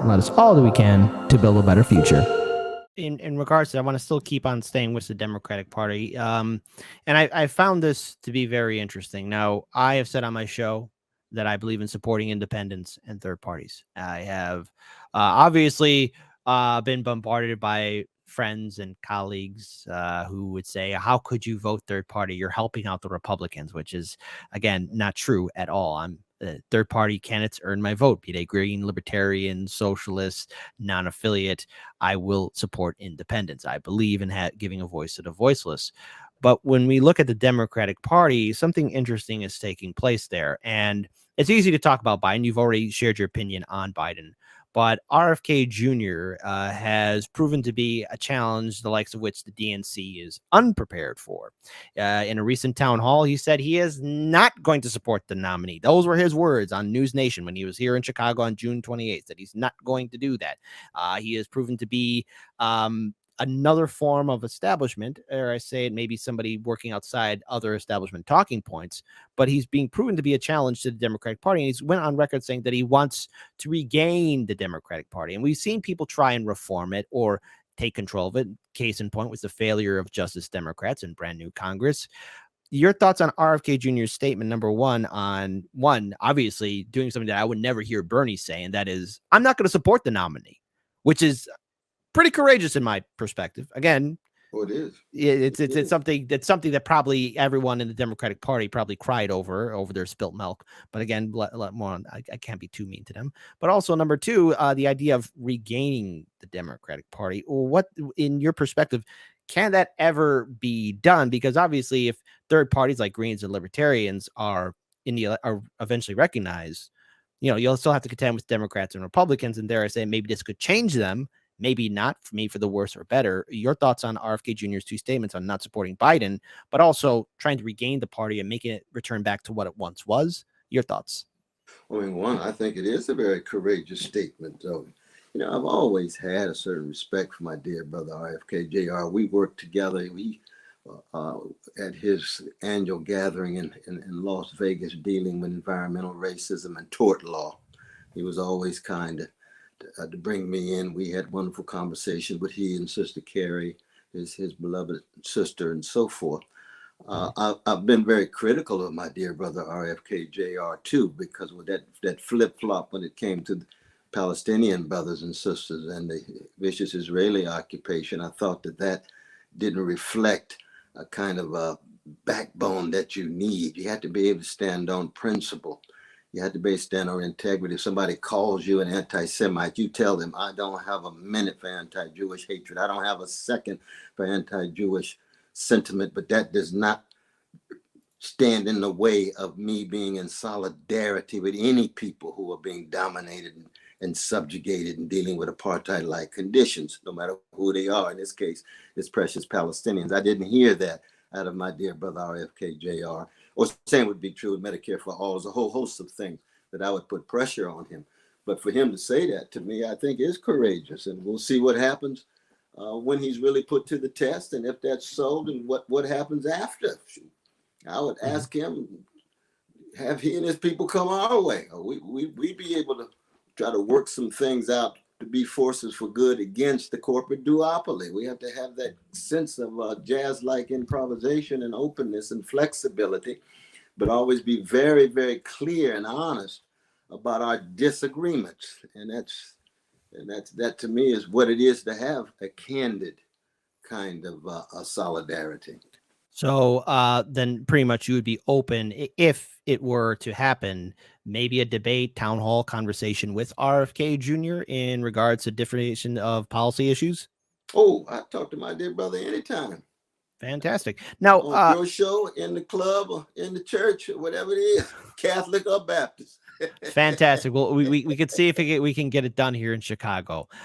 and let us all do we can to build a better future. In regards to, I want to still keep on staying with the Democratic Party. And I found this to be very interesting. Now, I have said on my show that I believe in supporting independents and third parties. I have obviously been bombarded by friends and colleagues who would say, how could you vote third party? You're helping out the Republicans, which is, again, not true at all. I'm third party candidates earn my vote, be they green, libertarian, socialist, non-affiliate. I will support independence. I believe in giving a voice to the voiceless. But when we look at the Democratic Party, something interesting is taking place there. And it's easy to talk about Biden. You've already shared your opinion on Biden. But RFK Jr. Has proven to be a challenge, the likes of which the DNC is unprepared for. In a recent town hall, he said he is not going to support the nominee. Those were his words on News Nation when he was here in Chicago on June 28th, that he's not going to do that. He has proven to be another form of establishment, or I say it maybe somebody working outside other establishment talking points, but he's being proven to be a challenge to the Democratic Party. And he's went on record saying that he wants to regain the Democratic Party. And we've seen people try and reform it or take control of it. Case in point was the failure of Justice Democrats and brand new Congress. Your thoughts on RFK Jr.'s statement, number one, obviously doing something that I would never hear Bernie say, and that is, I'm not going to support the nominee, which is pretty courageous in my perspective. Again, it is. It's something that probably everyone in the Democratic Party probably cried over their spilt milk. But again, let more on. I can't be too mean to them. But also number two, the idea of regaining the Democratic Party. What, in your perspective, can that ever be done? Because obviously, if third parties like Greens and Libertarians are eventually recognized, you'll still have to contend with Democrats and Republicans. And dare I say, maybe this could change them. Maybe not, for me, for the worse or better. Your thoughts on RFK Jr.'s two statements on not supporting Biden, but also trying to regain the party and making it return back to what it once was. Your thoughts? I think it is a very courageous statement, though. I've always had a certain respect for my dear brother RFK Jr. We worked together. We at his annual gathering in Las Vegas, dealing with environmental racism and tort law. He was always kind to bring me in. We had wonderful conversations with he and Sister Carrie, his beloved sister, and so forth. I've been very critical of my dear brother RFK Jr. too, because with that flip-flop when it came to the Palestinian brothers and sisters and the vicious Israeli occupation, I thought that didn't reflect a kind of a backbone that you need. You have to be able to stand on principle. You have to be able to stand on integrity. If somebody calls you an anti-Semite, you tell them, I don't have a minute for anti-Jewish hatred. I don't have a second for anti-Jewish sentiment, but that does not stand in the way of me being in solidarity with any people who are being dominated and subjugated and dealing with apartheid-like conditions, no matter who they are. In this case, it's precious Palestinians. I didn't hear that out of my dear brother RFK Jr. Or same would be true with Medicare for all. There's a whole host of things that I would put pressure on him. But for him to say that to me, I think is courageous. And we'll see what happens when he's really put to the test. And if that's so, then what happens after? I would ask him, have he and his people come our way? Or we'd be able to try to work some things out to be forces for good against the corporate duopoly. We have to have that sense of jazz-like improvisation and openness and flexibility, but always be very, very clear and honest about our disagreements. And that to me is what it is to have a candid kind of a solidarity. So then pretty much you would be open, if it were to happen, maybe a debate, town hall conversation with RFK Jr. in regards to differentiation of policy issues? Oh, I talk to my dear brother anytime. Fantastic. Now, on your show, in the club, or in the church, or whatever it is, Catholic or Baptist. Fantastic. Well, we could see if we can get it done here in Chicago.